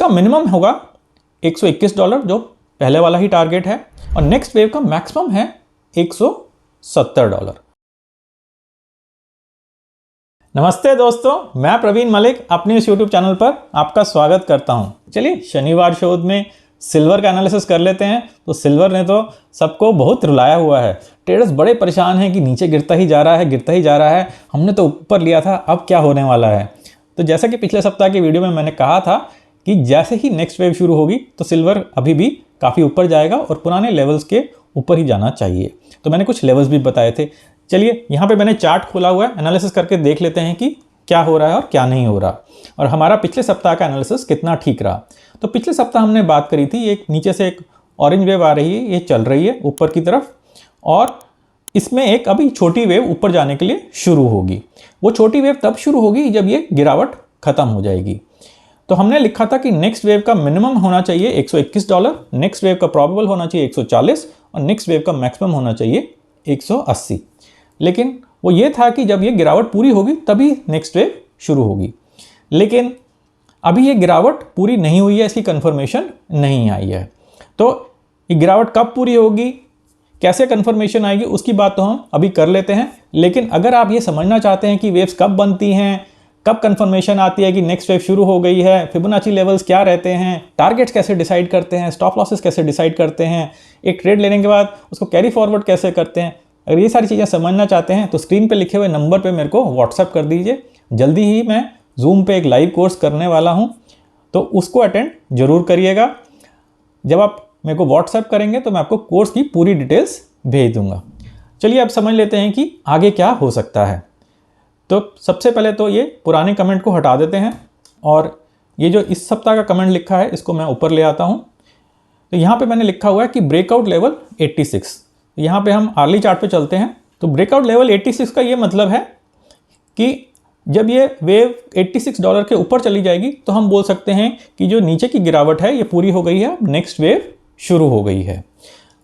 इसका मिनिमम होगा $121 जो पहले वाला ही टारगेट है, और नेक्स्ट वेव का मैक्सिमम है $170। नमस्ते दोस्तों, मैं प्रवीण मलिक अपने इस YouTube चैनल पर आपका स्वागत करता हूं। चलिए शनिवार शोध में सिल्वर का एनालिसिस कर लेते हैं। तो सिल्वर ने तो सबको बहुत रुलाया हुआ है। ट्रेडर्स बड़े परेशान हैं कि नीचे गिरता ही जा रहा है। हमने तो ऊपर लिया था, अब क्या होने वाला है। तो जैसा कि पिछले सप्ताह की वीडियो में मैंने कहा था कि जैसे ही नेक्स्ट वेव शुरू होगी तो सिल्वर अभी भी काफ़ी ऊपर जाएगा और पुराने लेवल्स के ऊपर ही जाना चाहिए। तो मैंने कुछ लेवल्स भी बताए थे। चलिए यहाँ पे मैंने चार्ट खोला हुआ है, एनालिसिस करके देख लेते हैं कि क्या हो रहा है और क्या नहीं हो रहा, और हमारा पिछले सप्ताह का एनालिसिस कितना ठीक रहा। तो पिछले सप्ताह हमने बात करी थी, एक नीचे से एक ऑरेंज वेव आ रही है, ये चल रही है ऊपर की तरफ, और इसमें एक अभी छोटी वेव ऊपर जाने के लिए शुरू होगी। वो छोटी वेव तब शुरू होगी जब ये गिरावट खत्म हो जाएगी। तो हमने लिखा था कि नेक्स्ट वेव का मिनिमम होना चाहिए $121, नेक्स्ट वेव का प्रोबेबल होना चाहिए 140 और नेक्स्ट वेव का मैक्सिमम होना चाहिए 180। लेकिन वो ये था कि जब ये गिरावट पूरी होगी तभी नेक्स्ट वेव शुरू होगी। लेकिन अभी ये गिरावट पूरी नहीं हुई है, इसकी कंफर्मेशन नहीं आई है। तो ये गिरावट कब पूरी होगी, कैसे कंफर्मेशन आएगी, उसकी बात तो हम अभी कर लेते हैं। लेकिन अगर आप ये समझना चाहते हैं कि वेव्स कब बनती हैं, कब कंफर्मेशन आती है कि नेक्स्ट वेव शुरू हो गई है, फिबोनाची लेवल्स क्या रहते हैं, टारगेट्स कैसे डिसाइड करते हैं, स्टॉप लॉसेस कैसे डिसाइड करते हैं, एक ट्रेड लेने के बाद उसको कैरी फॉरवर्ड कैसे करते हैं, अगर ये सारी चीज़ें समझना चाहते हैं तो स्क्रीन पे लिखे हुए नंबर पे मेरे को व्हाट्सएप कर दीजिए। जल्दी ही मैं जूम पे एक लाइव कोर्स करने वाला हूँ, तो उसको अटेंड जरूर करिएगा। जब आप मेरे को व्हाट्सएप करेंगे तो मैं आपको कोर्स की पूरी डिटेल्स भेज दूंगा। चलिए अब समझ लेते हैं कि आगे क्या हो सकता है। तो सबसे पहले तो ये पुराने कमेंट को हटा देते हैं, और ये जो इस सप्ताह का कमेंट लिखा है इसको मैं ऊपर ले आता हूँ। तो यहाँ पे मैंने लिखा हुआ है कि ब्रेकआउट लेवल 86। यहाँ पे हम आर्ली चार्ट पे चलते हैं। तो ब्रेकआउट लेवल 86 का ये मतलब है कि जब ये वेव $86 के ऊपर चली जाएगी तो हम बोल सकते हैं कि जो नीचे की गिरावट है ये पूरी हो गई है, नेक्स्ट वेव शुरू हो गई है।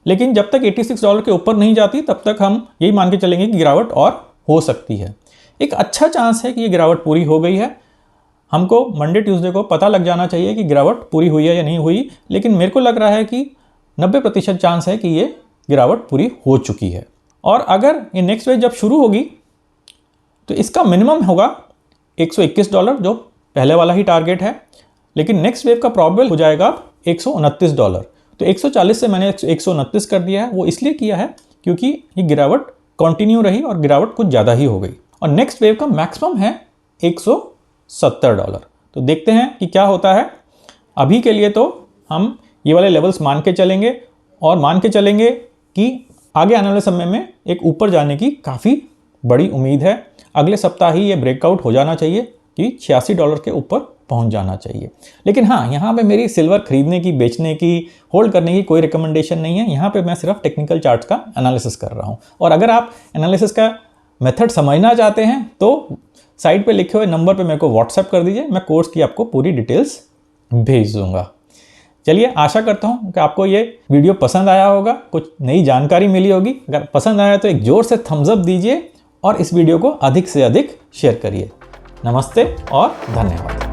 लेकिन जब तक $86 के ऊपर नहीं जाती तब तक हम यही मान के चलेंगे कि गिरावट और हो सकती है। एक अच्छा चांस है कि ये गिरावट पूरी हो गई है। हमको मंडे ट्यूसडे को पता लग जाना चाहिए कि गिरावट पूरी हुई है या नहीं हुई, लेकिन मेरे को लग रहा है कि 90% चांस है कि ये गिरावट पूरी हो चुकी है। और अगर ये नेक्स्ट वेव जब शुरू होगी तो इसका मिनिमम होगा $121 जो पहले वाला ही टारगेट है, लेकिन नेक्स्ट वेव का प्रोबेबल हो जाएगा $129। तो 140 से मैंने 129 कर दिया है। वो इसलिए किया है क्योंकि ये गिरावट कंटिन्यू रही और गिरावट कुछ ज़्यादा ही हो गई, और नेक्स्ट वेव का मैक्सिमम है $170। तो देखते हैं कि क्या होता है। अभी के लिए तो हम ये वाले लेवल्स मान के चलेंगे, और मान के चलेंगे कि आगे आने वाले समय में एक ऊपर जाने की काफ़ी बड़ी उम्मीद है। अगले सप्ताह ही ये ब्रेकआउट हो जाना चाहिए कि $86 के ऊपर पहुंच जाना चाहिए। लेकिन हाँ, यहाँ पे मेरी सिल्वर खरीदने की, बेचने की, होल्ड करने की कोई रिकमेंडेशन नहीं है। यहाँ पे मैं सिर्फ टेक्निकल चार्ट्स का एनालिसिस कर रहा हूँ। और अगर आप एनालिसिस का मेथड समझना चाहते हैं तो साइड पे लिखे हुए नंबर पे मेरे को व्हाट्सएप कर दीजिए, मैं कोर्स की आपको पूरी डिटेल्स भेज दूंगा। चलिए, आशा करता हूँ कि आपको ये वीडियो पसंद आया होगा, कुछ नई जानकारी मिली होगी। अगर पसंद आया तो एक जोर से थम्स अप दीजिए और इस वीडियो को अधिक से अधिक शेयर करिए। नमस्ते और धन्यवाद।